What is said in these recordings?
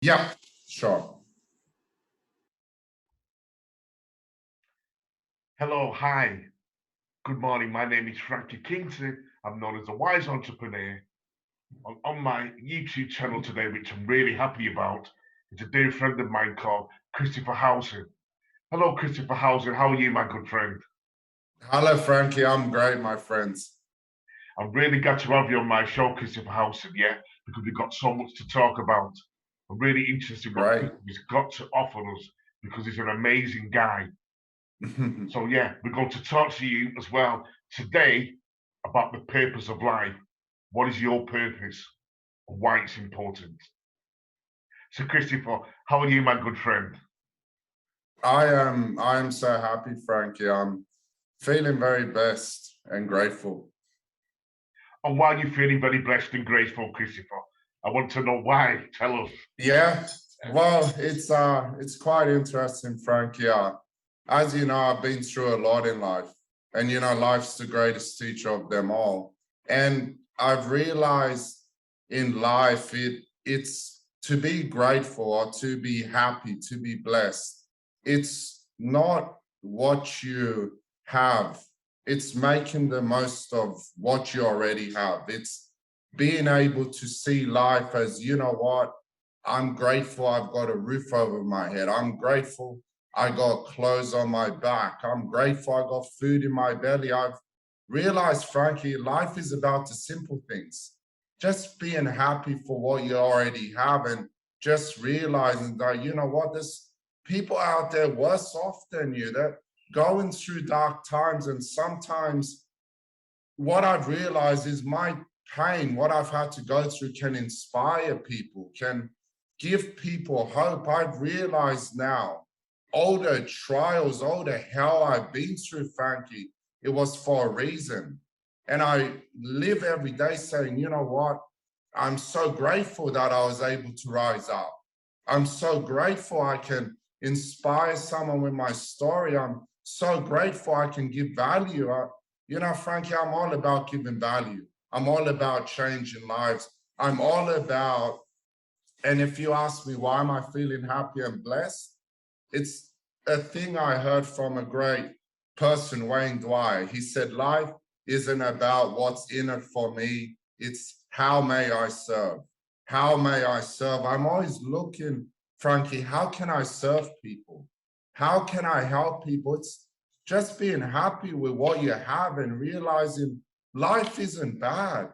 Yeah, sure. Hello, hi, good morning. My name is Frankie Kington. I'm known as the Wise Entrepreneur. On my YouTube channel today, which I'm really happy about, is a dear friend of mine called Christopher Howson. Hello, Christopher Howson. How are you, my good friend? Hello, Frankie. I'm great, my friends. I'm really glad to have you on my show, Christopher Howson, yeah, because we've got so much to talk about. I'm really interested in what Great. Christopher's got to offer us because he's an amazing guy. So, yeah, we're going to talk to you as well today about the purpose of life. What is your purpose? Why it's important. So, Christopher, how are you, my good friend? I am so happy, Frankie. I'm feeling very blessed and grateful. And why are you feeling very blessed and grateful, Christopher? I want to know why. Tell us. Yeah, well, it's quite interesting, Frankie. As you know, I've been through a lot in life, and life's the greatest teacher of them all. And I've realized in life it's to be grateful or to be happy, to be blessed. It's not what you have. It's making the most of what you already have. It's being able to see life as, you know what, I'm grateful I've got a roof over my head. I'm grateful I got clothes on my back. I'm grateful I got food in my belly. I've realized, Frankie, life is about the simple things. Just being happy for what you already have and just realizing that, you know what, there's people out there worse off than you that going through dark times. And sometimes what I've realized is my pain, what I've had to go through can inspire people, can give people hope. I've realized now, all the trials, all the hell I've been through, Frankie, it was for a reason. And I live every day saying, you know what? I'm so grateful that I was able to rise up. I'm so grateful I can inspire someone with my story. I'm so grateful I can give value. Frankie, I'm all about giving value. I'm all about changing lives. I'm all about, and if you ask me why am I feeling happy and blessed, it's a thing I heard from a great person, Wayne Dwyer. He said, life isn't about what's in it for me. It's how may I serve? How may I serve? I'm always looking, Frankie, how can I serve people? How can I help people? It's just being happy with what you have and realizing life isn't bad.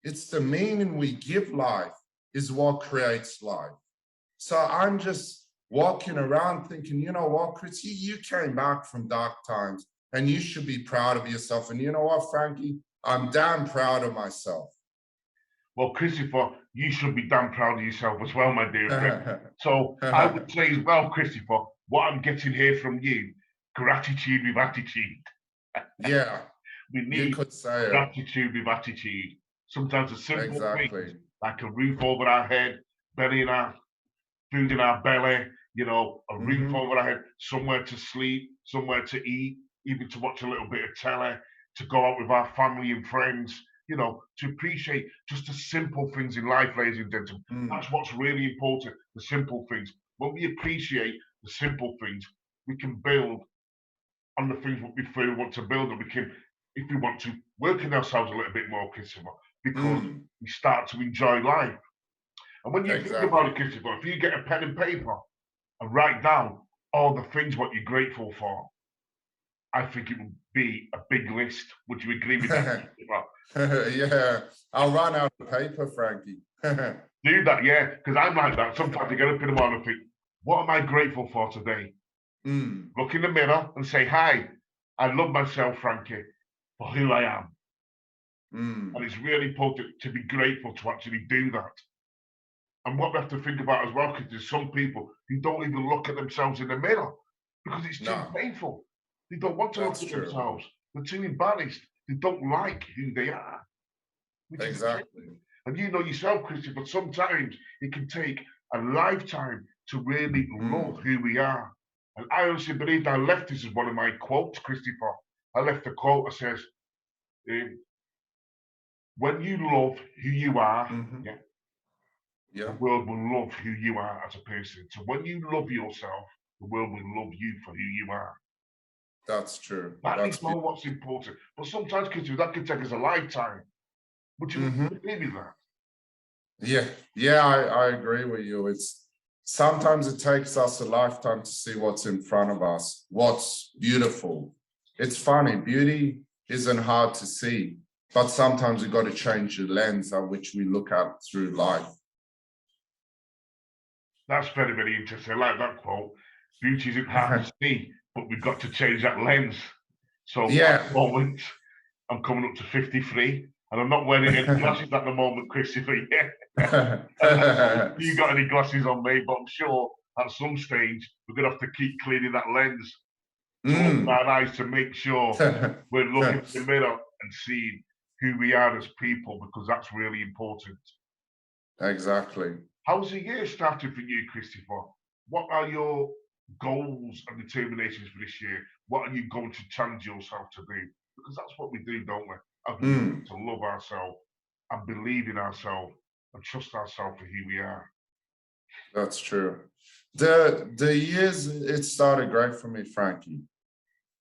It's the meaning we give life is what creates life. So I'm just walking around thinking, you know what, Chris, you came back from dark times and you should be proud of yourself. And you know what, Frankie, I'm damn proud of myself. Well, Christopher, you should be damn proud of yourself as well, my dear friend. So, I would say as well, Christopher, what I'm getting here from you, gratitude with attitude. Yeah, We you need could say it. gratitude with attitude. Sometimes the simple things, Exactly. like a roof over our head, belly in our food in our belly, a roof Mm-hmm. over our head, somewhere to sleep, somewhere to eat, even to watch a little bit of telly, to go out with our family and friends, to appreciate just the simple things in life, ladies and gentlemen. Mm. That's what's really important, the simple things. When we appreciate the simple things, we can build on the things that we feel we want to build, and we can, if we want to, work in ourselves a little bit more, Christopher, because Mm. we start to enjoy life. And when you think about Exactly. it, Christopher, if you get a pen and paper and write down all the things what you're grateful for, I think it would be a big list. Would you agree with that, Christopher? Yeah, I'll run out of paper, Frankie. Do that, yeah, because I'm like that. Sometimes I get up in the morning and think, what am I grateful for today? Mm. Look in the mirror and say, hi, I love myself, Frankie, for who I am. And Mm. it's really important to be grateful to actually do that. And what we have to think about as well, because there's some people who don't even look at themselves in the mirror because it's too No, painful. They don't want to look that's at true. themselves. They're too embarrassed. They don't like who they are, which is a shame. Exactly. And you know yourself, Christian, but sometimes it can take a lifetime to really love Mm. who we are. And I honestly believe I left this as one of my quotes, Christopher. I left a quote that says, um, when you love who you are, Mm-hmm. yeah, Yeah. the world will love who you are as a person. So when you love yourself, the world will love you for who you are. That's true. That That's is all what's important. But sometimes, kids, that can take us a lifetime. Would you agree with that? Yeah, I agree with you. It's sometimes it takes us a lifetime to see what's in front of us, what's beautiful. It's funny, beauty isn't hard to see, but sometimes we've got to change the lens at which we look at through life. That's very, very interesting. I like that quote. Beauty isn't hard to see, but we've got to change that lens. So Yeah. at the moment, I'm coming up to 53, and I'm not wearing any glasses at the moment, Christopher. Yeah. You got any glasses on me, but I'm sure at some stage we're going to have to keep cleaning that lens to open our eyes to make sure we're looking in the mirror and seeing who we are as people, because that's really important. Exactly. How's the year started for you, Christopher? What are your goals and determinations for this year? What are you going to challenge yourself to do? Because that's what we do, don't we? To love ourselves and believe in ourselves and trust ourselves for who we are. That's true. The years, it started great for me, Frankie.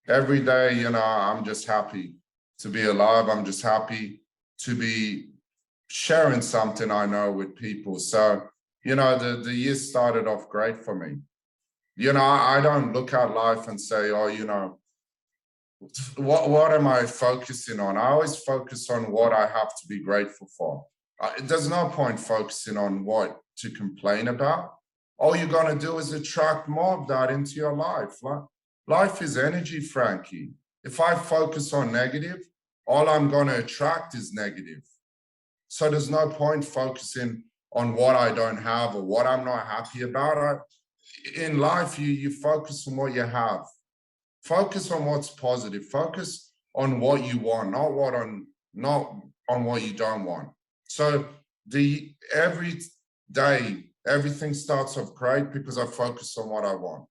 Every day, I'm just happy to be alive. I'm just happy to be sharing something I know with people. So, the year started off great for me. I don't look at life and say, oh, what am I focusing on? I always focus on what I have to be grateful for. There's no point focusing on what to complain about. All you're going to do is attract more of that into your life. Life is energy, Frankie. If I focus on negative, all I'm going to attract is negative. So there's no point focusing on what I don't have or what I'm not happy about. In life, you focus on what you have. Focus on what's positive. Focus on what you want, not on what you don't want. So every day, everything starts off great because I focus on what I want.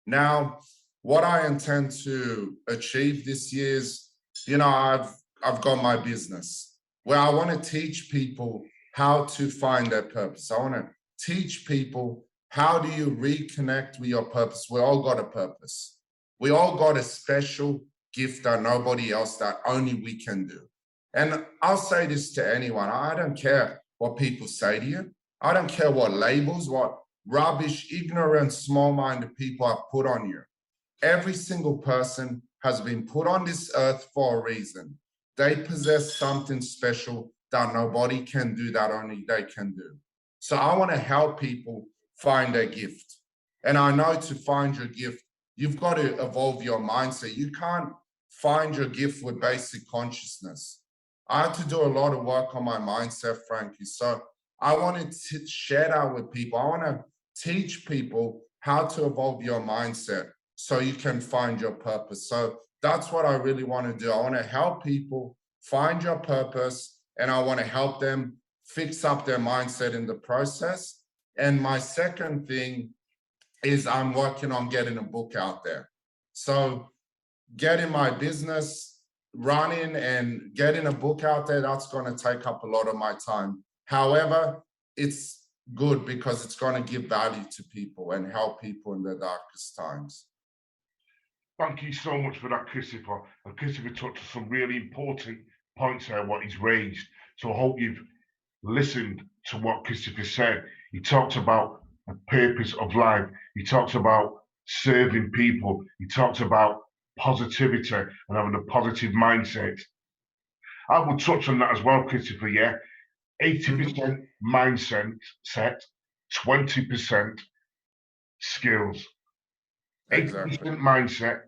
Now, what I intend to achieve this year is, I've got my business where I want to teach people how to find their purpose. I want to teach people, how do you reconnect with your purpose? We all got a purpose. We all got a special gift that nobody else, that only we can do. And I'll say this to anyone. I don't care what people say to you. I don't care what labels, what rubbish, ignorant, small-minded people have put on you. Every single person has been put on this earth for a reason. They possess something special that nobody can do, that only they can do. So I want to help people find their gift. And I know to find your gift, you've got to evolve your mindset. You can't find your gift with basic consciousness. I had to do a lot of work on my mindset, Frankie. So I wanted to share that with people. I want to teach people how to evolve your mindset so you can find your purpose. So that's what I really want to do. I want to help people find your purpose, and I want to help them fix up their mindset in the process. And my second thing is I'm working on getting a book out there. So getting my business running and getting a book out there, that's going to take up a lot of my time. However, it's good because it's going to give value to people and help people in their darkest times. Thank you so much for that, Christopher. And Christopher touched on some really important points there, what he's raised. So I hope you've listened to what Christopher said. He talks about the purpose of life. He talks about serving people. He talks about positivity and having a positive mindset. I will touch on that as well, Christopher, yeah? 80% mindset, 20% skills. Exactly. 80% mindset,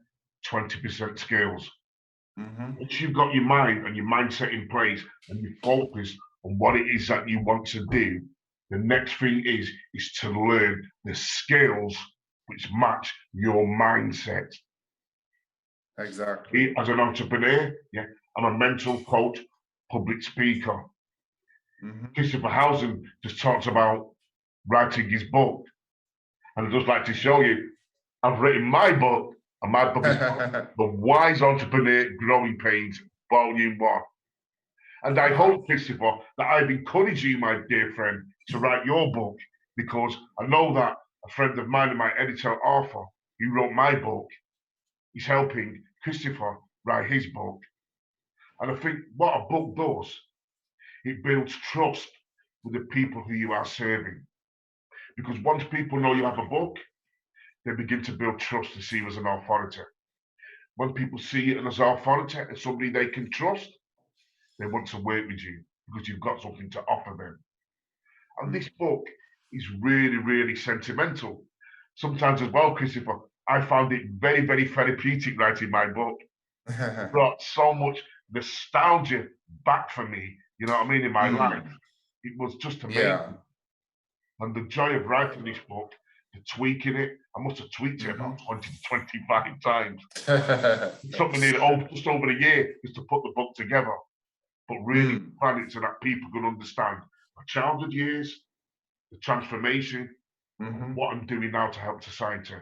20% skills. Once you've got your mind and your mindset in place and you focus on what it is that you want to do, the next thing is to learn the skills which match your mindset. Exactly. As an entrepreneur, yeah, I'm a mental coach, public speaker. Christopher Howson just talks about writing his book. And I'd just like to show you, I've written my book, and my book is called The Wise Entrepreneur Growing Pains, Volume 1. And I hope, Christopher, that I've encouraged you, my dear friend, to write your book, because I know that a friend of mine and my editor, Arthur, who wrote my book, is helping Christopher write his book. And I think what a book does, it builds trust with the people who you are serving. Because once people know you have a book, they begin to build trust to see you as an authority. When people see you as an authority and somebody they can trust, they want to work with you because you've got something to offer them. And this book is really, really sentimental. Sometimes as well, Christopher, I found it very, very therapeutic writing my book. It brought so much nostalgia back for me, you know what I mean, in my life. It was just amazing. Yeah. And the joy of writing this book, the tweaking it, I must have tweaked it about 20 to 25 times. Something nearly just over a year just to put the book together, but really plan it so that people can understand my childhood years, the transformation, what I'm doing now to help society,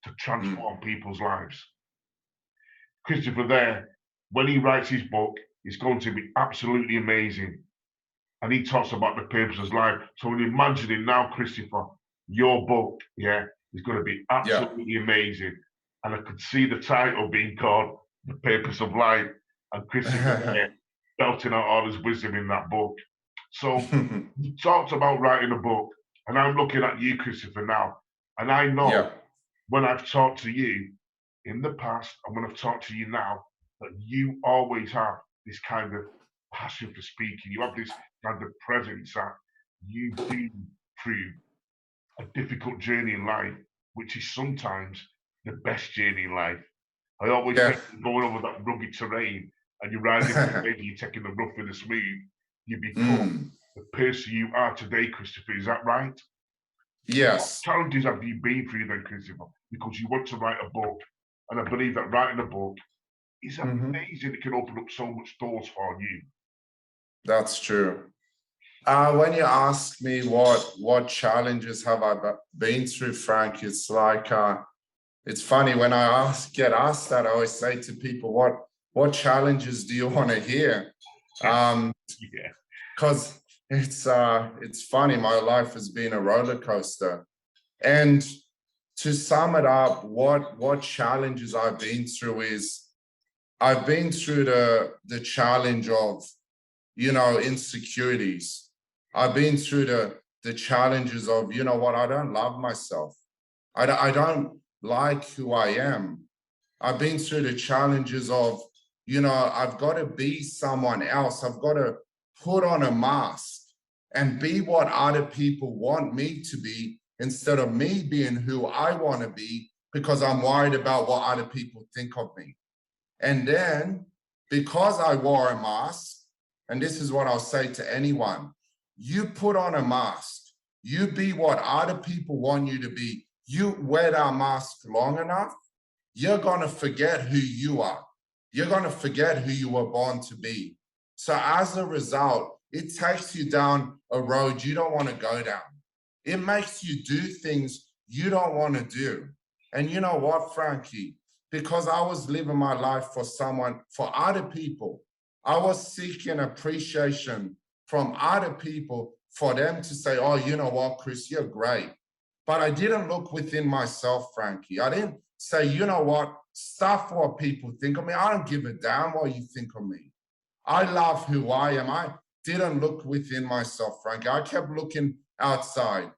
to transform people's lives. Christopher there, when he writes his book, it's going to be absolutely amazing. And he talks about the purpose of life. So when you imagine it now, Christopher, your book, yeah, is going to be absolutely amazing. And I could see the title being called The Purpose of Life. And Christopher there, belting out all his wisdom in that book. So he talks about writing a book. And I'm looking at you, Christopher, now. And I know when I've talked to you in the past and when I've talked to you now, that you always have this kind of passion for speaking. You have this kind of presence that you've been through a difficult journey in life, which is sometimes the best journey in life. I always say going over that rugged terrain and you're riding the wave, you're taking the rough and the smooth, you become the person you are today, Christopher. Is that right? Yes. What challenges have you been through then, Christopher? Because you want to write a book, and I believe that writing a book is amazing. It can open up so much doors for you. That's true. When you ask me what challenges have I been through, Frank, it's like it's funny when I get asked that. I always say to people, "What challenges do you want to hear?" Because it's funny. My life has been a roller coaster, and to sum it up, what challenges I've been through is I've been through the challenge of, you know, insecurities. I've been through the challenges of, you know what, I don't love myself. I don't like who I am. I've been through the challenges of, you know, I've got to be someone else. I've got to put on a mask and be what other people want me to be instead of me being who I want to be because I'm worried about what other people think of me. And then because I wore a mask, and this is what I'll say to anyone, you put on a mask, you be what other people want you to be. You wear that mask long enough, you're going to forget who you are. You're going to forget who you were born to be. So as a result, it takes you down a road you don't want to go down. It makes you do things you don't want to do. And you know what, Frankie? Because I was living my life for other people. I was seeking appreciation from other people for them to say, oh, you know what, Chris, you're great. But I didn't look within myself, Frankie. I didn't say, you know what, stuff what people think of me. I don't give a damn what you think of me. I love who I am. I didn't look within myself, Frankie. I kept looking outside.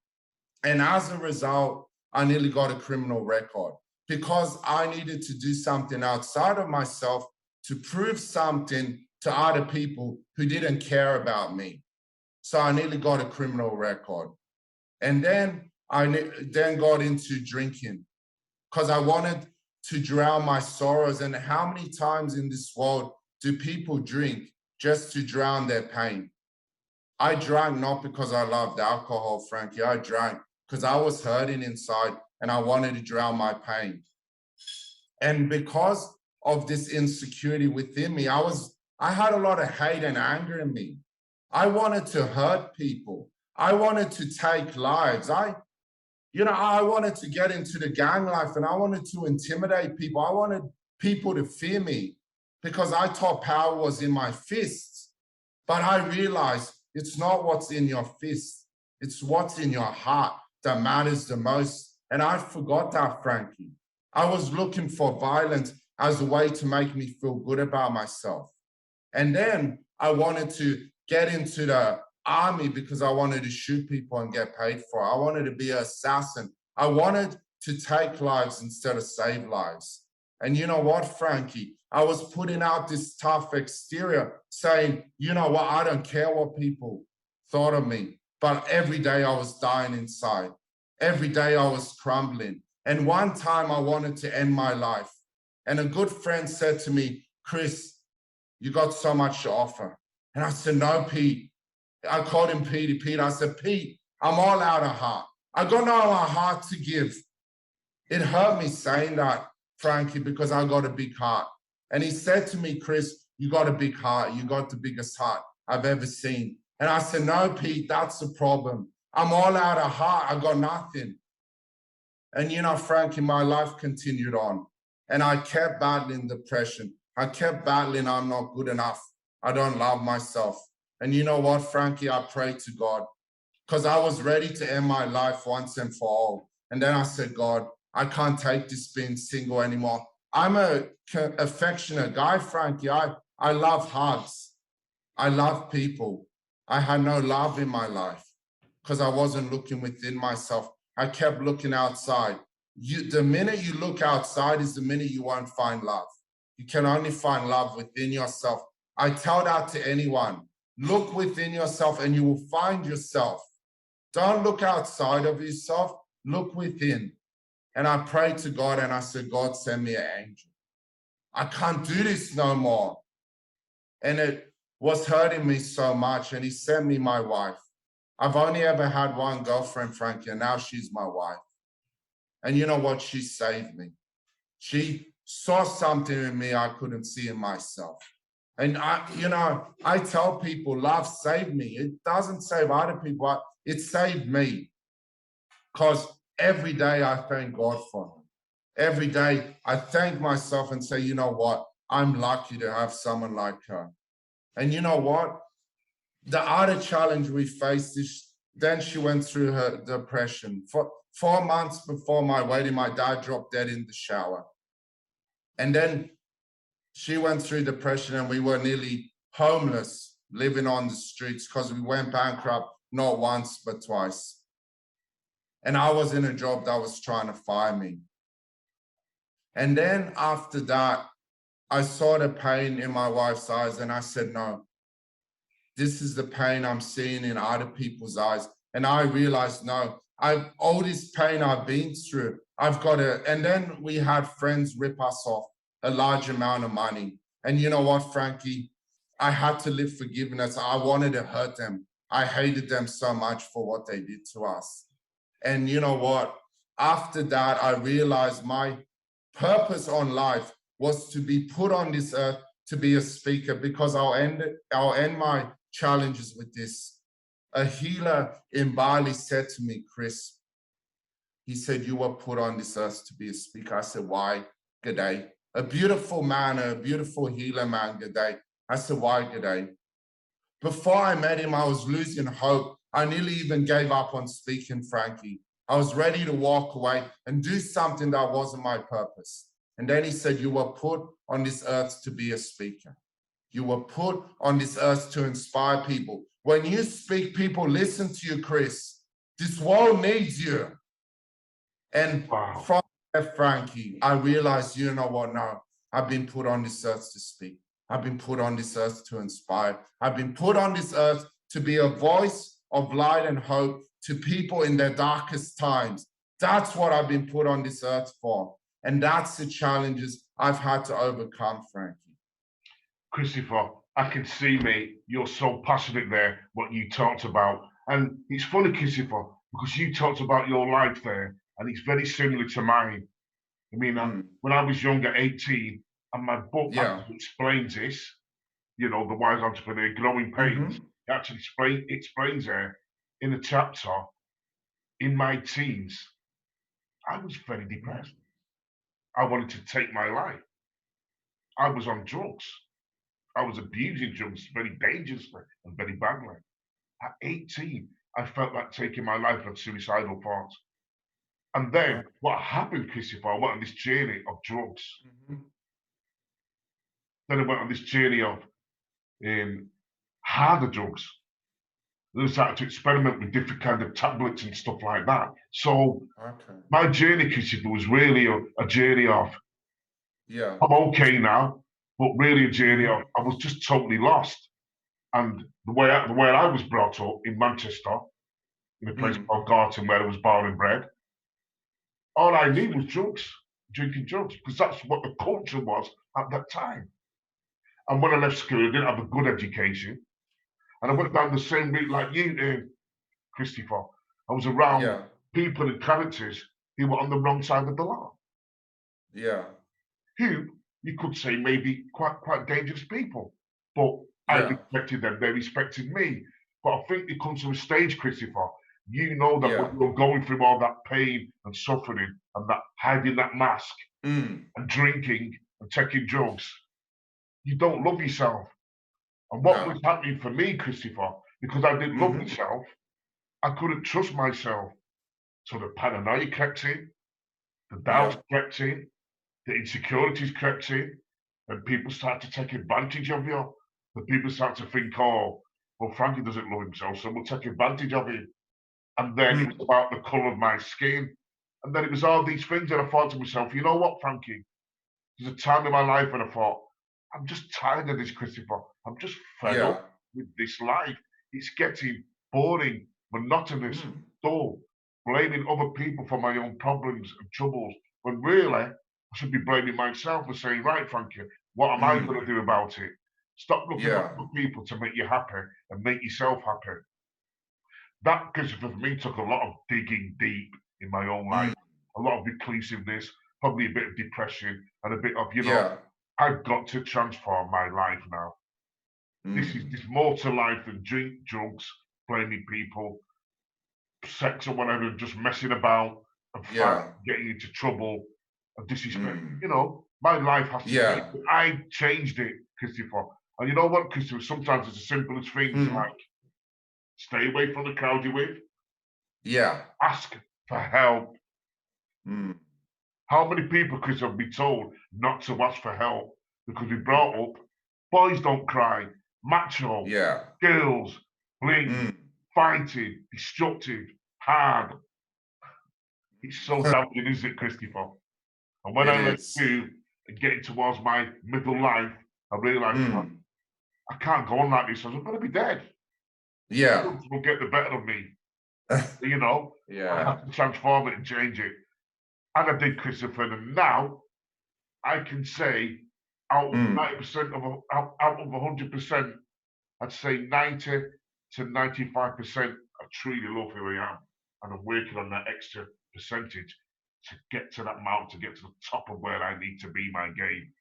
And as a result, I nearly got a criminal record because I needed to do something outside of myself to prove something to other people who didn't care about me. So I nearly got a criminal record. And then I then got into drinking because I wanted to drown my sorrows. And how many times in this world do people drink just to drown their pain? I drank not because I loved alcohol, Frankie. I drank because I was hurting inside and I wanted to drown my pain. And because of this insecurity within me, I had a lot of hate and anger in me. I wanted to hurt people. I wanted to take lives. I wanted to get into the gang life and I wanted to intimidate people. I wanted people to fear me because I thought power was in my fists. But I realized it's not what's in your fists. It's what's in your heart that matters the most. And I forgot that, Frankie. I was looking for violence as a way to make me feel good about myself. And then I wanted to get into the army because I wanted to shoot people and get paid for it. I wanted to be an assassin. I wanted to take lives instead of save lives. And you know what, Frankie? I was putting out this tough exterior saying, you know what, I don't care what people thought of me. But every day I was dying inside. Every day I was crumbling. And one time I wanted to end my life. And a good friend said to me, Chris, you got so much to offer. And I said, no, Pete. I called him Petey. Pete, I said, Pete, I'm all out of heart. I got no heart to give. It hurt me saying that, Frankie, because I got a big heart. And he said to me, Chris, you got a big heart. You got the biggest heart I've ever seen. And I said, no, Pete, that's the problem. I'm all out of heart. I got nothing. And you know, Frankie, my life continued on. And I kept battling depression. I kept battling, I'm not good enough. I don't love myself. And you know what, Frankie, I prayed to God because I was ready to end my life once and for all. And then I said, God, I can't take this being single anymore. I'm a affectionate guy, Frankie. I love hugs. I love people. I had no love in my life because I wasn't looking within myself. I kept looking outside. The minute you look outside is the minute you won't find love. You can only find love within yourself. I tell that to anyone. Look within yourself and you will find yourself. Don't look outside of yourself. Look within. And I prayed to God and I said, God, send me an angel. I can't do this no more. And it was hurting me so much. And he sent me my wife. I've only ever had one girlfriend, Frankie, and now she's my wife. And you know what? She saved me. She saw something in me I couldn't see in myself. And I tell people, love saved me. It doesn't save other people. It saved me. Because every day I thank God for him. Every day I thank myself and say, you know what? I'm lucky to have someone like her. And you know what? The other challenge we faced is then she went through her depression. For 4 months before my wedding, my dad dropped dead in the shower. And then she went through depression and we were nearly homeless, living on the streets because we went bankrupt not once, but twice. And I was in a job that was trying to fire me. And then after that, I saw the pain in my wife's eyes and I said, no, this is the pain I'm seeing in other people's eyes. And I realized, no, all this pain I've been through, I've got to, and then we had friends rip us off a large amount of money. And you know what, Frankie, I had to live forgiveness. I wanted to hurt them. I hated them so much for what they did to us. And you know what, after that, I realized my purpose on life was to be put on this earth to be a speaker, because I'll end my challenges with this. A healer in Bali said to me, Chris, he said, you were put on this earth to be a speaker. I said, why? Good day. A beautiful man, a beautiful healer man, good day. I said, why good day? Before I met him, I was losing hope. I nearly even gave up on speaking, Frankie. I was ready to walk away and do something that wasn't my purpose. And then he said, you were put on this earth to be a speaker. You were put on this earth to inspire people. When you speak, people listen to you, Chris. This world needs you. And from that, Frankie, I realized, you know what, now I've been put on this earth to speak. I've been put on this earth to inspire. I've been put on this earth to be a voice of light and hope to people in their darkest times. That's what I've been put on this earth for. And that's the challenges I've had to overcome, Frankie. Christopher, I can see, mate, you're so passionate there, what you talked about. And it's funny, Christopher, because you talked about your life there, and it's very similar to mine. I mean, when I was younger, 18, and my book actually explains this, you know, The Wise Entrepreneur, Growing Pains. It actually explains there in a chapter, in my teens, I was very depressed. I wanted to take my life. I was on drugs. I was abusing drugs very dangerously and very badly. At 18, I felt like taking my life, had suicidal thoughts. And then Okay. what happened, Christopher, I went on this journey of drugs. Mhm. Then I went on this journey of harder drugs. Then I started to experiment with different kind of tablets and stuff like that. So Okay. my journey, Christopher, was really a journey of, Yeah. I'm okay now, but really a journey Mhm. of, I was just totally lost. And the way I was brought up in Manchester, in a place Mm. called Garton, where I was born and bred, all I knew was drugs, drinking drugs, because that's what the culture was at that time. And when I left school, I didn't have a good education. And I went Mhm. down the same route like you, Christopher. I was around Yeah. people and characters who were on the wrong side of the law, Yeah. who you could say maybe quite dangerous people. But I Yeah. respected them, they respected me. But I think it comes to a stage, Christopher, you know that when Yeah. you're going through all that pain and suffering and that hiding that mask Mm. and drinking and taking drugs, you don't love yourself. And what No. was happening for me, Christopher, because I didn't love Mhm. myself, I couldn't trust myself. So the paranoia crept in, the doubts Yeah. crept in, the insecurities crept in, and people start to take advantage of you. The people start to think, oh, well, Frankie doesn't love himself, so we'll take advantage of him. And then it was Mm. about the colour of my skin. And then it was all these things that I thought to myself, you know what, Frankie? There's a time in my life when I thought, I'm just tired of this, Christopher. I'm just fed up Yeah. with this life. It's getting boring, monotonous, Mm. dull, blaming other people for my own problems and troubles, when really I should be blaming myself and saying, right, Frankie, what am I going Mm. to do about it? Stop looking for Yeah. other people to make you happy and make yourself happy. That, Christopher, for me, took a lot of digging deep in my own life, Mm. a lot of reclusiveness, probably a bit of depression, and a bit of, Yeah. I've got to transform my life now. Mm. There's more to life than drink, drugs, blaming people, sex or whatever, just messing about and fighting, Yeah. getting into trouble and disrespect. Mm. My life has to change. Yeah. I changed it, Christopher. And you know what, Christopher? Sometimes it's as simple as things Mm. like stay away from the crowd you're with, Yeah. ask for help. Mm. How many people, Chris, have been told not to ask for help because we Mm. brought up boys don't cry, macho, Yeah. girls, bling, Mm. fighting, destructive, hard. It's so damaging, isn't it, Christopher? And when It I left is. school and getting towards my middle life, I realised that Mm. I can't go on like this. I'm going to be dead. Yeah. Drugs will get the better of me. I Yeah. have to transform it and change it. And I did, Christopher. And now I can say out of Mm. 90% of out of 100%, I'd say 90 to 95%. I truly love who I am, and I'm working on that extra percentage to get to that mountain, to get to the top of where I need to be my game.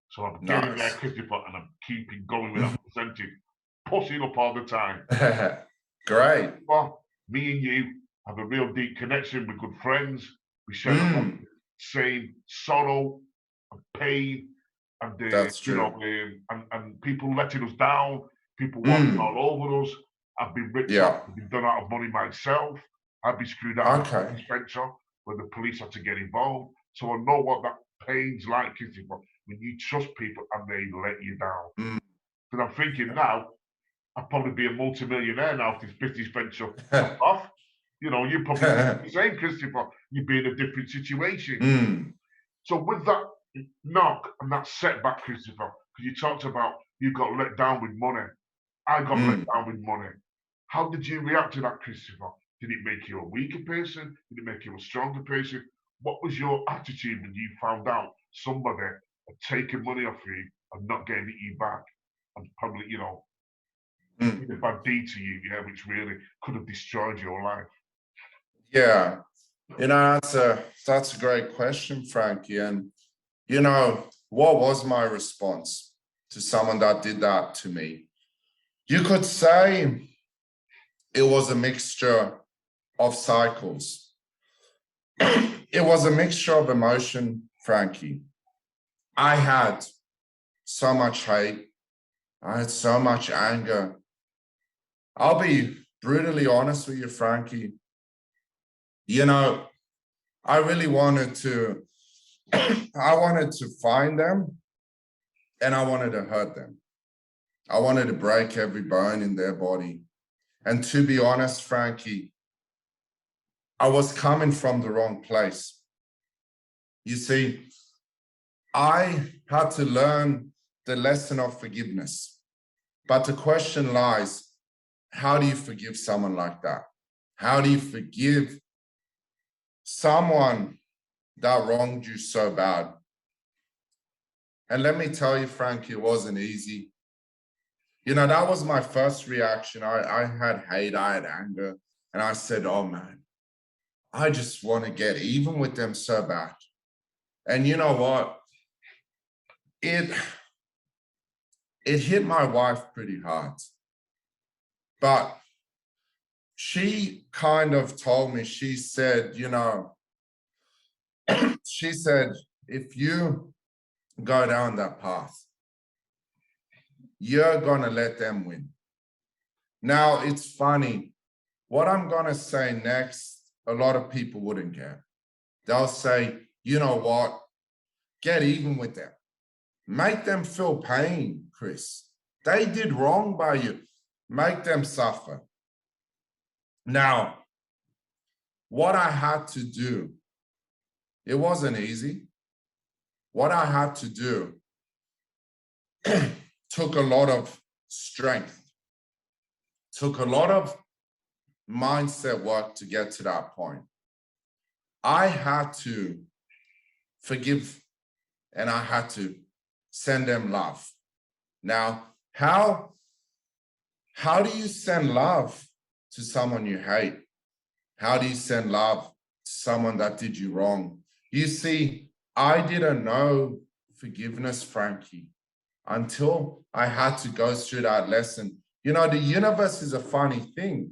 So I'm getting there, Nice. Christopher, and I'm keeping going with that percentage, pushing up all the time. Great. Well, me and you have a real deep connection. We're good friends. We share a lot of Mm. the same sorrow and pain, and That's true. and people letting us down, people walking Mm. all over us. I've been ripped off. Yeah. I've been done out of money myself. I've been screwed out of a Okay. dispenser where the police had to get involved. So I know what that pain's like, Christopher, when you trust people and they let you down. Mm. Because I'm thinking now, I'd probably be a multi-millionaire now if this business venture took off. You're probably the same, Christopher. You'd be in a different situation. Mm. So with that knock and that setback, Christopher, because you talked about you got let down with money. I got let Mm. down with money. How did you react to that, Christopher? Did it make you a weaker person? Did it make you a stronger person? What was your attitude when you found out somebody had taken money off you and not gave it you back? And probably, Mm. did a bad deed to you, yeah, which really could have destroyed your life. Yeah. That's a great question, Frankie. And what was my response to someone that did that to me? You could say it was a mixture of cycles. It was a mixture of emotion, Frankie. I had so much hate. I had so much anger. I'll be brutally honest with you, Frankie, you know, I really wanted to, I wanted to find them and I wanted to hurt them. I wanted to break every bone in their body. And to be honest, Frankie, I was coming from the wrong place. You see, I had to learn the lesson of forgiveness. But the question lies, how do you forgive someone like that? How do you forgive someone that wronged you so bad? And let me tell you, Frankie, it wasn't easy. You know, that was my first reaction. I had hate, I had anger, and I said, oh man, I just want to get even with them so bad. And you know what? It hit my wife pretty hard. But she kind of told me, she said, you know, she said, if you go down that path, you're going to let them win. Now, it's funny. What I'm going to say next, a lot of people wouldn't care. They'll say, you know what? Get even with them. Make them feel pain, Chris. They did wrong by you. Make them suffer. Now, what I had to do, it wasn't easy. What I had to do took a lot of strength, took a lot of mindset work to get to that point. I had to forgive and I had to send them love. Now, how do you send love to someone you hate? How do you send love to someone that did you wrong? You see, I didn't know forgiveness, Frankie, until I had to go through that lesson. You know, the universe is a funny thing.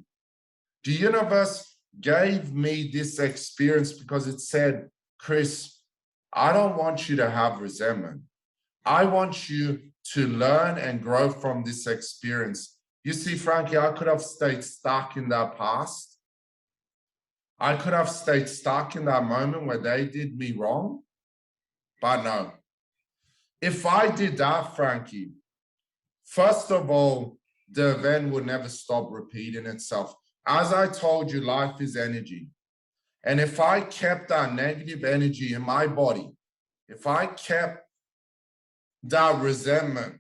The universe gave me this experience because it said, Chris, I don't want you to have resentment. I want you to learn and grow from this experience. You see, Frankie, I could have stayed stuck in that past. I could have stayed stuck in that moment where they did me wrong. But no. If I did that, Frankie, first of all, the event would never stop repeating itself. As I told you, life is energy. And if I kept that negative energy in my body, if I kept that resentment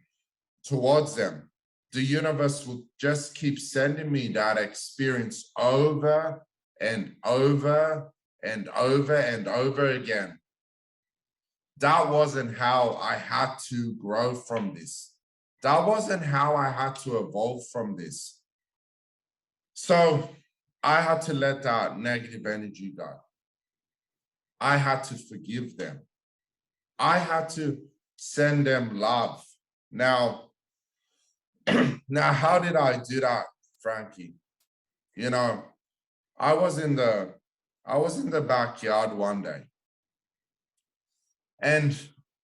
towards them, the universe would just keep sending me that experience over and over and over and over again. That wasn't how I had to grow from this. That wasn't how I had to evolve from this. So I had to let that negative energy go. I had to forgive them. I had to send them love. Now, how did I do that, Frankie? You know, I was in the backyard one day. And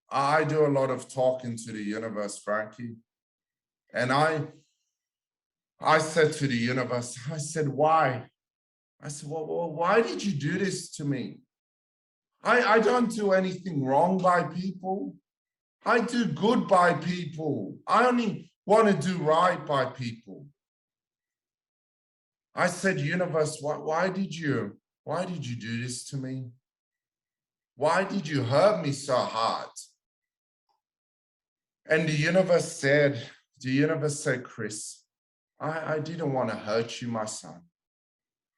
I do a lot of talking to the universe, Frankie. And I said to the universe, I said, why? I said, well, why did you do this to me? I don't do anything wrong by people. I do good by people. I only want to do right by people. I said, universe, why did you do this to me? Why did you hurt me so hard? And the universe said, Chris, I didn't want to hurt you, my son.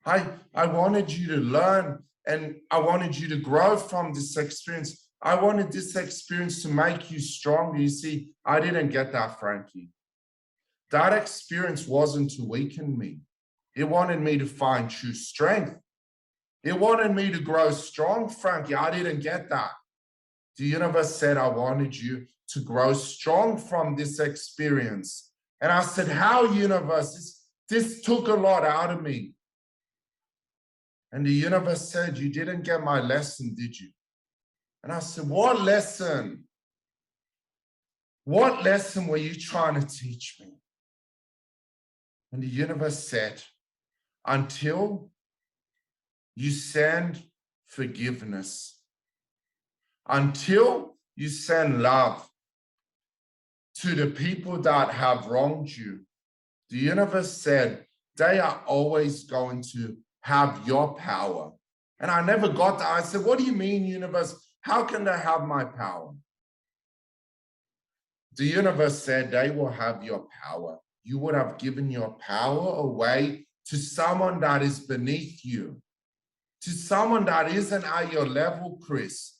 I wanted you to learn and I wanted you to grow from this experience. I wanted this experience to make you stronger. You see, I didn't get that, Frankie. That experience wasn't to weaken me. It wanted me to find true strength. It wanted me to grow strong, Frankie. I didn't get that. The universe said, I wanted you to grow strong from this experience. And I said, how, universe? This took a lot out of me. And the universe said, you didn't get my lesson, did you? And I said, what lesson? What lesson were you trying to teach me? And the universe said, until you send forgiveness, until you send love to the people that have wronged you. The universe said they are always going to have your power. And I never got that. I said, what do you mean, universe? How can they have my power? The universe said they will have your power. You would have given your power away to someone that is beneath you, to someone that isn't at your level, Chris.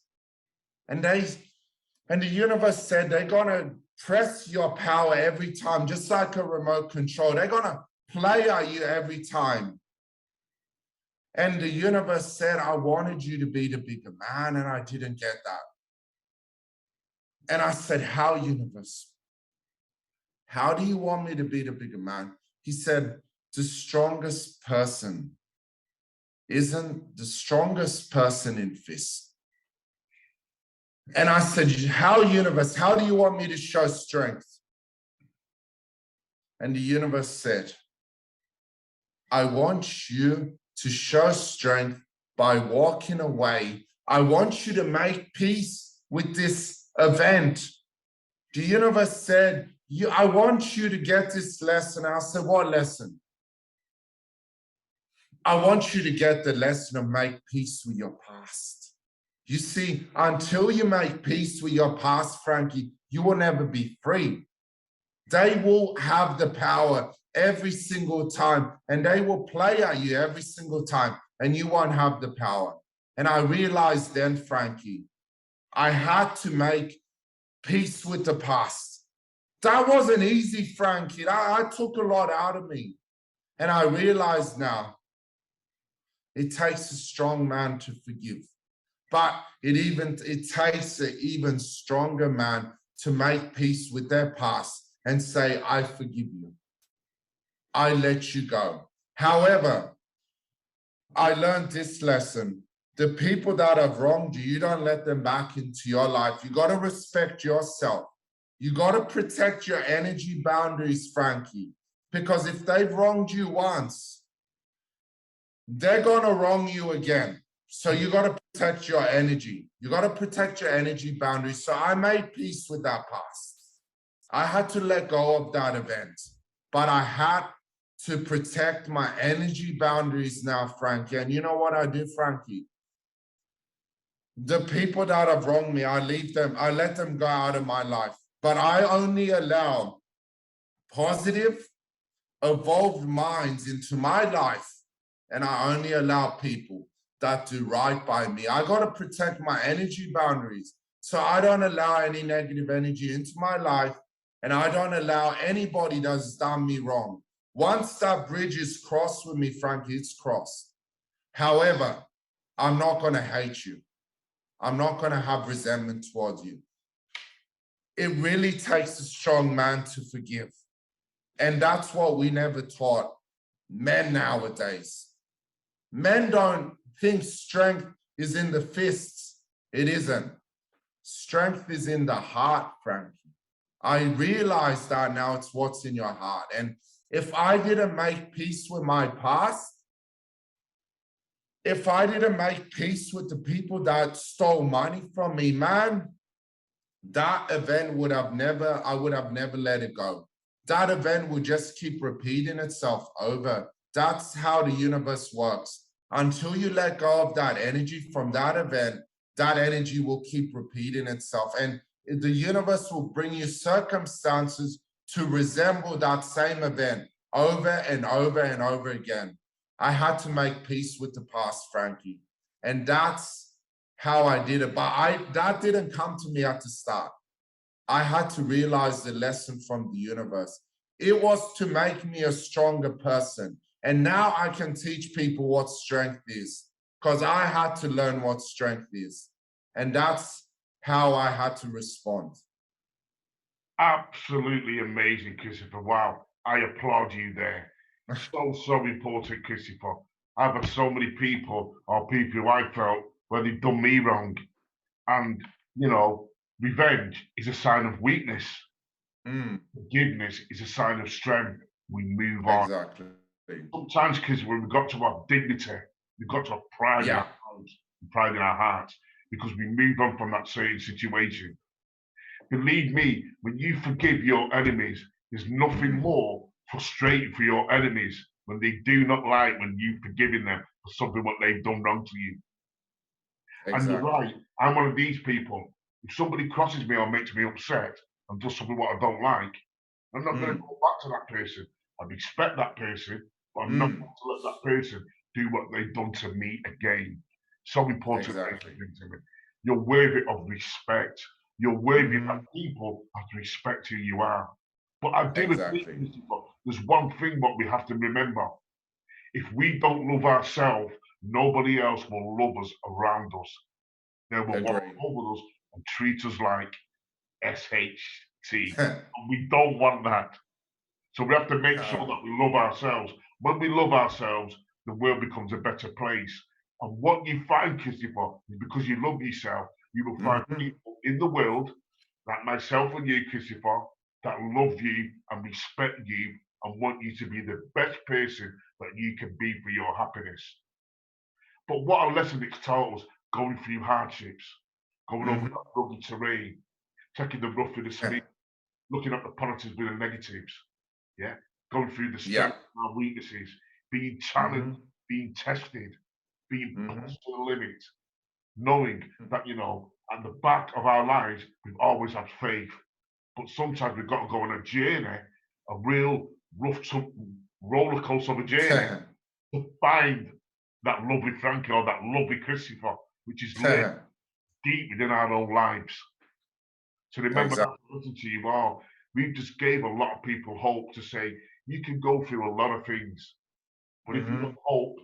And the universe said they're gonna press your power every time, just like a remote control. They're gonna play at you every time. And the universe said, I wanted you to be the bigger man, and I didn't get that. And I said, how, universe? How do you want me to be the bigger man? He said, the strongest person isn't the strongest person in fist. And I said, how, universe? How do you want me to show strength? And the universe said, I want you to show strength by walking away. I want you to make peace with this event. The universe said, I want you to get this lesson. I said, what lesson? I want you to get the lesson of make peace with your past. You see, until you make peace with your past, Frankie, you will never be free. They will have the power every single time, and they will play at you every single time, and you won't have the power. And I realized then, Frankie, I had to make peace with the past. That wasn't easy, Frankie. That took a lot out of me. And I realize now, it takes a strong man to forgive. But it takes an even stronger man to make peace with their past and say, I forgive you. I let you go. However, I learned this lesson. The people that have wronged you, you don't let them back into your life. You got to respect yourself. You got to protect your energy boundaries, Frankie, because if they've wronged you once, they're going to wrong you again. So you got to protect your energy. You got to protect your energy boundaries. So I made peace with that past. I had to let go of that event, but I had to protect my energy boundaries now, Frankie. And you know what I do, Frankie? The people that have wronged me, I leave them, I let them go out of my life. But I only allow positive, evolved minds into my life. And I only allow people that do right by me. I got to protect my energy boundaries. So I don't allow any negative energy into my life. And I don't allow anybody that's done me wrong. Once that bridge is crossed with me, Frankie, it's crossed. However, I'm not going to hate you. I'm not going to have resentment towards you. It really takes a strong man to forgive. And that's what we never taught men nowadays. Men don't think strength is in the fists. It isn't. Strength is in the heart, Frankie. I realize that now it's what's in your heart. And if I didn't make peace with my past, if I didn't make peace with the people that stole money from me, man, that event would have never, I would have never let it go. That event would just keep repeating itself over. That's how the universe works. Until you let go of that energy from that event, that energy will keep repeating itself. And the universe will bring you circumstances to resemble that same event over and over and over again. I had to make peace with the past, Frankie. And that's how I did it. But that didn't come to me at the start. I had to realize the lesson from the universe. It was to make me a stronger person. And now I can teach people what strength is, because I had to learn what strength is. And that's how I had to respond. Absolutely amazing, Christopher. Wow, I applaud you there. So important, Christopher. I've had so many people or people who I felt where they've done me wrong. And, revenge is a sign of weakness. Forgiveness is a sign of strength. We move on. Exactly. Sometimes, kids, when we've got to have dignity, we've got to have pride in Yeah, our lives, pride in our hearts, because we moved on from that certain situation. Believe me, when you forgive your enemies, there's nothing more frustrating for your enemies when they do not like when you've forgiven them for something what they've done wrong to you. And you're exactly. right, I'm one of these people. If somebody crosses me or makes me upset and does something what I don't like, I'm not going to go back to that person. I respect that person, but I'm not going to let that person do what they've done to me again. So important, Exactly. to me. You're worthy of respect. You're worthy that people have to respect who you are. But I do agree, Exactly. Christopher, there's one thing what we have to remember. If we don't love ourselves, nobody else will love us around us. They will walk Agreed. over us and treat us like SHT. And we don't want that. So we have to make sure that we love ourselves. When we love ourselves, the world becomes a better place. And what you find, Christopher, is because you love yourself, you will find people in the world, like myself and you, Christopher, that love you and respect you and want you to be the best person that you can be for your happiness. But what a lesson it's taught us going through hardships, going over that rugged terrain, taking the rough with the smooth, looking at the positives with the negatives, yeah, going through the Yeah. strengths and our weaknesses, being challenged, being tested, being pushed to the limit, knowing that, at the back of our lives, we've always had faith. But sometimes we've got to go on a journey, a real rough roller coaster of a journey to find that lovely Frankie or that lovely Christopher, which is lived deep within our own lives. So remember Exactly. that listen to you all. We just gave a lot of people hope to say you can go through a lot of things, but if you have hope,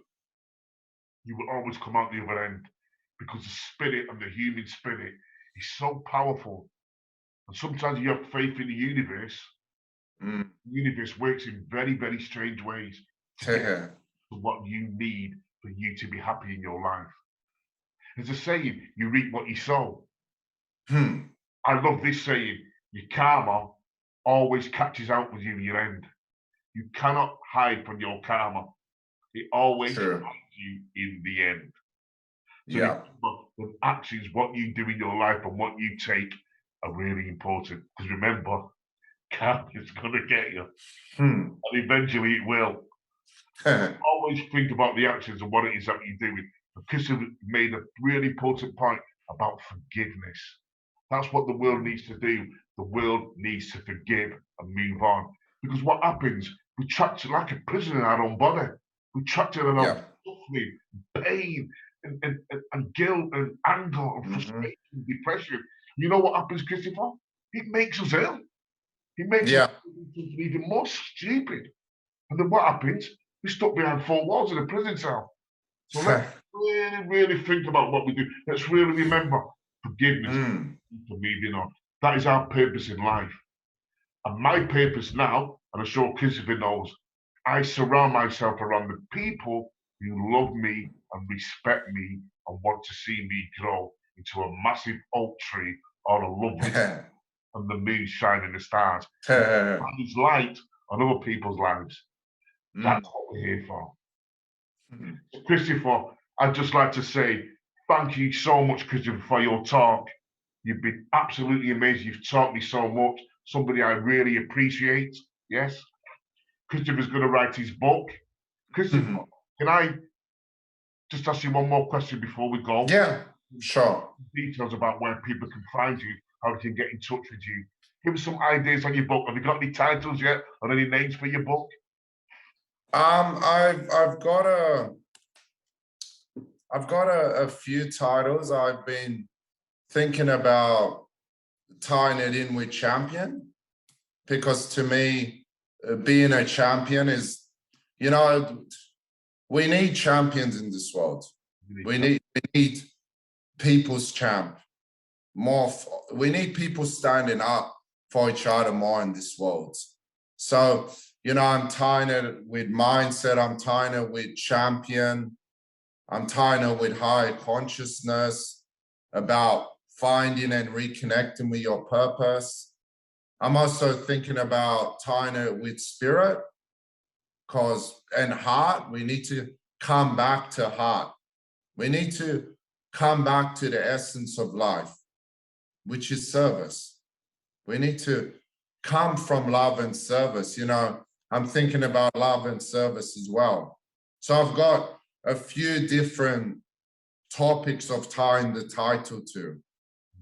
you will always come out the other end because the spirit and the human spirit is so powerful. And sometimes you have faith in the universe. The universe works in very, very strange ways to get to what you need for you to be happy in your life. There's a saying, you reap what you sow. I love this saying, your karma always catches out with you in your end. You cannot hide from your karma. It always finds you in the end. So Yeah. remember, the actions, what you do in your life and what you take are really important. Because remember, karma is going to get you. And eventually it will. Always think about the actions and what it is that you're doing. And Christopher made a really important point about forgiveness. That's what the world needs to do. The world needs to forgive and move on. Because what happens, we trapped it like a prison in our own body. We trapped it in our suffering, pain, and guilt, and anger, and frustration, and depression. You know what happens, Christopher? It makes us ill. It makes us even more stupid. And then what happens? We're stuck behind four walls in a prison cell. So let's really, really think about what we do. Let's really remember forgiveness for moving on. That is our purpose in life. And my purpose now, and I'm sure Christopher knows, I surround myself around the people who love me and respect me and want to see me grow into a massive oak tree or a lovely and the moon shining the stars. And his light on other people's lives. That's what we're here for. Christopher, I'd just like to say thank you so much, Christopher, for your talk. You've been absolutely amazing. You've taught me so much. Somebody I really appreciate. Yes. Christopher's going to write his book. Christopher, can I just ask you one more question before we go? Yeah, sure. Details about where people can find you, how they can get in touch with you. Give us some ideas on your book. Have you got any titles yet or any names for your book? I've got a few titles. I've been thinking about tying it in with champion, because to me, being a champion is, we need champions in this world. We need people's champ more. We need people standing up for each other more in this world. So, I'm tying it with mindset. I'm tying it with champion. I'm tying it with higher consciousness, about finding and reconnecting with your purpose. I'm also thinking about tying it with spirit, and heart, we need to come back to heart. We need to come back to the essence of life, which is service. We need to come from love and service. You know, I'm thinking about love and service as well. So I've got a few different topics of tying the title to.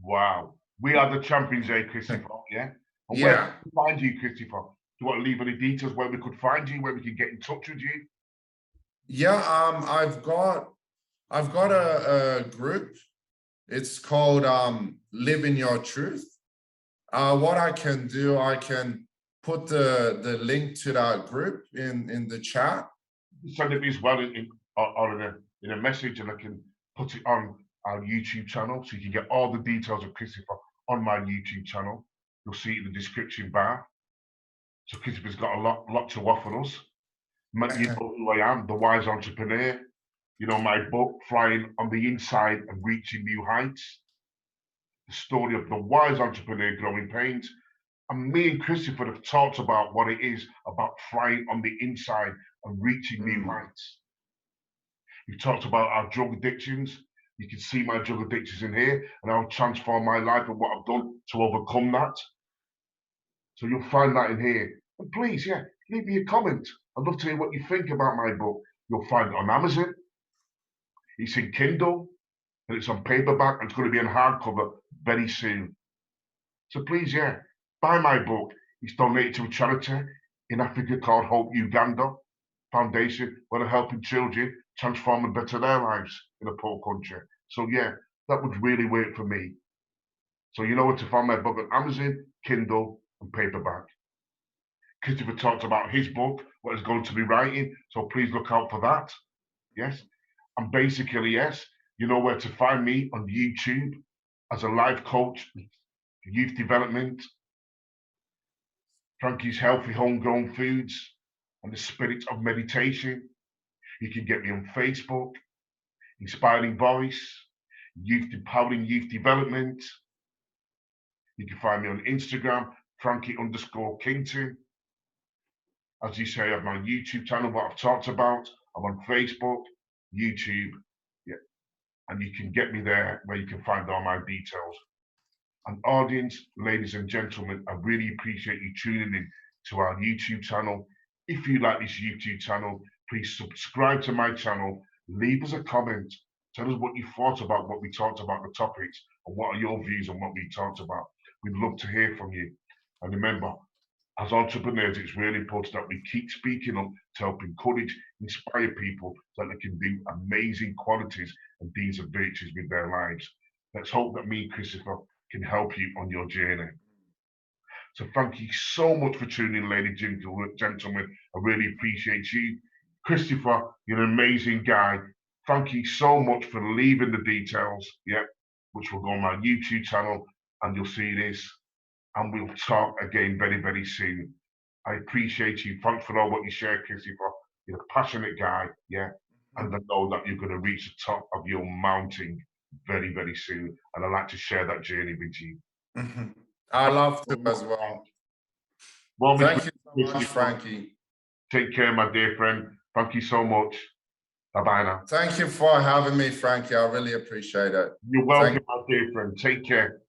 Wow. We are the champions, Christopher. Yeah. And where can we find you, Christopher? Do you want to leave any details where we could find you, where we can get in touch with you? Yeah, I've got a group. It's called Living Your Truth. What I can do, I can put the link to that group in the chat. Send it me as well in a message, and I can put it on our YouTube channel, so you can get all the details of Christopher on my YouTube channel. You'll see it in the description bar. So Christopher's got a lot to offer us. You know who I am, the wise entrepreneur. You know, my book, Flying on the Inside and Reaching New Heights. The story of the wise entrepreneur growing pains. And me and Christopher have talked about what it is about flying on the inside and reaching new heights. We've talked about our drug addictions. You can see my drug addictions in here, and I'll transform my life and what I've done to overcome that. So you'll find that in here. And please, yeah, leave me a comment. I'd love to hear what you think about my book. You'll find it on Amazon. It's in Kindle, and it's on paperback, and it's going to be in hardcover very soon. So please, yeah, buy my book. It's donated to a charity in Africa called Hope Uganda Foundation, where they're helping children transform and better their lives in a poor country. So yeah, that would really work for me. So you know where to find my book on Amazon, Kindle, and paperback. Christopher talked about his book, what he's going to be writing, so please look out for that. Yes. And basically, yes, you know where to find me on YouTube as a life coach, youth development, Frankie's Healthy Homegrown Foods, and the Spirit of Meditation. You can get me on Facebook, Inspiring Voice, Empowering Youth Development. You can find me on Instagram, Frankie_Kington. As you say, I have my YouTube channel, what I've talked about. I'm on Facebook, YouTube, yeah, and you can get me there where you can find all my details. And audience, ladies and gentlemen, I really appreciate you tuning in to our YouTube channel. If you like this YouTube channel, please subscribe to my channel, leave us a comment, tell us what you thought about what we talked about, the topics, and what are your views on what we talked about. We'd love to hear from you. And remember, as entrepreneurs, it's really important that we keep speaking up to help encourage, inspire people so that they can do amazing qualities and deeds of virtues with their lives. Let's hope that me, Christopher, can help you on your journey. So thank you so much for tuning in, ladies and gentlemen. I really appreciate you. Christopher, you're an amazing guy. Thank you so much for leaving the details, which will go on my YouTube channel, and you'll see this. And we'll talk again very, very soon. I appreciate you. Thanks for all what you share, Christopher. You're a passionate guy, and I know that you're going to reach the top of your mountain very, very soon. And I'd like to share that journey with you. I love to as well. Thank you so much, Frankie. Take care, my dear friend. Thank you so much. Bye-bye now. Thank you for having me, Frankie. I really appreciate it. You're welcome, my dear friend. Take care.